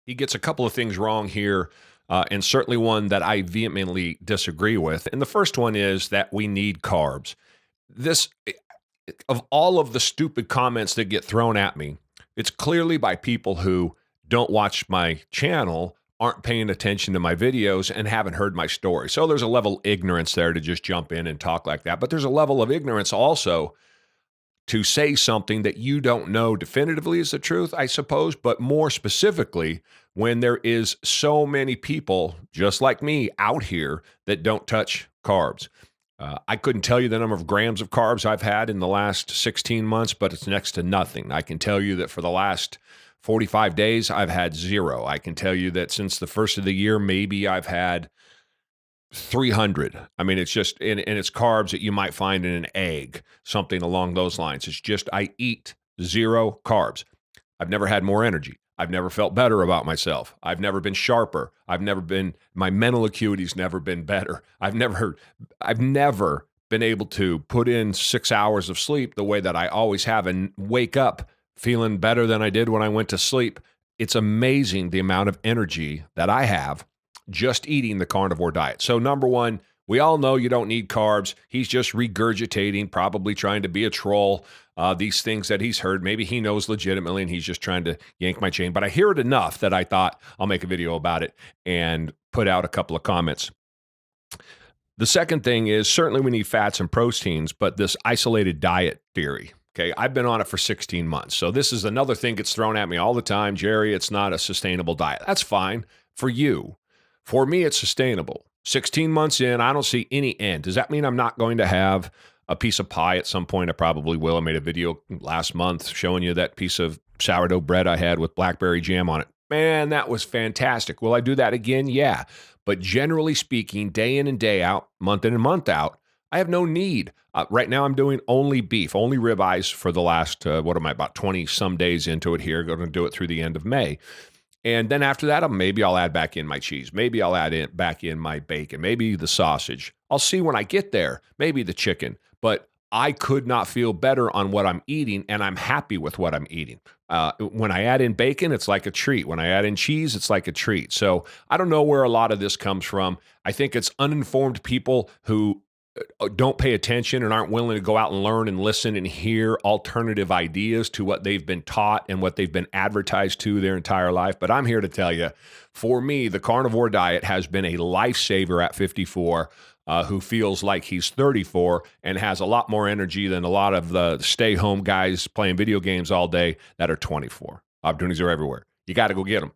He gets a couple of things wrong here, and certainly one that I vehemently disagree with. And the first one is that we need carbs. This, of all of the stupid comments that get thrown at me, it's clearly by people who don't watch my channel, aren't paying attention to my videos, and haven't heard my story. So there's a level of ignorance there to just jump in and talk like that. But there's a level of ignorance also to say something that you don't know definitively is the truth, I suppose, but more specifically, when there is so many people just like me out here that don't touch carbs. I couldn't tell you the number of grams of carbs I've had in the last 16 months, but it's next to nothing. I can tell you that for the last 45 days, I've had zero. I can tell you that since the first of the year, maybe I've had 300. I mean, it's just, and it's carbs that you might find in an egg, something along those lines. It's just, I eat zero carbs. I've never had more energy. I've never felt better about myself. I've never been sharper. My mental acuity's never been better. I've never been able to put in 6 hours of sleep the way that I always have and wake up feeling better than I did when I went to sleep. It's amazing the amount of energy that I have just eating the carnivore diet. So number one, we all know you don't need carbs. He's just regurgitating, probably trying to be a troll. These things that he's heard, maybe he knows legitimately and he's just trying to yank my chain. But I hear it enough that I thought I'll make a video about it and put out a couple of comments. The second thing is certainly we need fats and proteins, but this isolated diet theory, okay, I've been on it for 16 months. So this is another thing that's thrown at me all the time. Jerry, it's not a sustainable diet. That's fine for you. For me, it's sustainable. 16 months in, I don't see any end. Does that mean I'm not going to have a piece of pie at some point? I probably will. I made a video last month showing you that piece of sourdough bread I had with blackberry jam on it. Man, that was fantastic. Will I do that again? Yeah. But generally speaking, day in and day out, month in and month out, I have no need. Right now, I'm doing only beef, only ribeyes for the last, about 20 some days into it here. Going to do it through the end of May. And then after that, maybe I'll add back in my cheese. Maybe I'll add back in my bacon, maybe the sausage. I'll see when I get there, maybe the chicken. But I could not feel better on what I'm eating, and I'm happy with what I'm eating. When I add in bacon, it's like a treat. When I add in cheese, it's like a treat. So I don't know where a lot of this comes from. I think it's uninformed people who don't pay attention and aren't willing to go out and learn and listen and hear alternative ideas to what they've been taught and what they've been advertised to their entire life. But I'm here to tell you, for me, the carnivore diet has been a lifesaver at 54, who feels like he's 34 and has a lot more energy than a lot of the stay-home guys playing video games all day that are 24. Opportunities are everywhere. You got to go get them.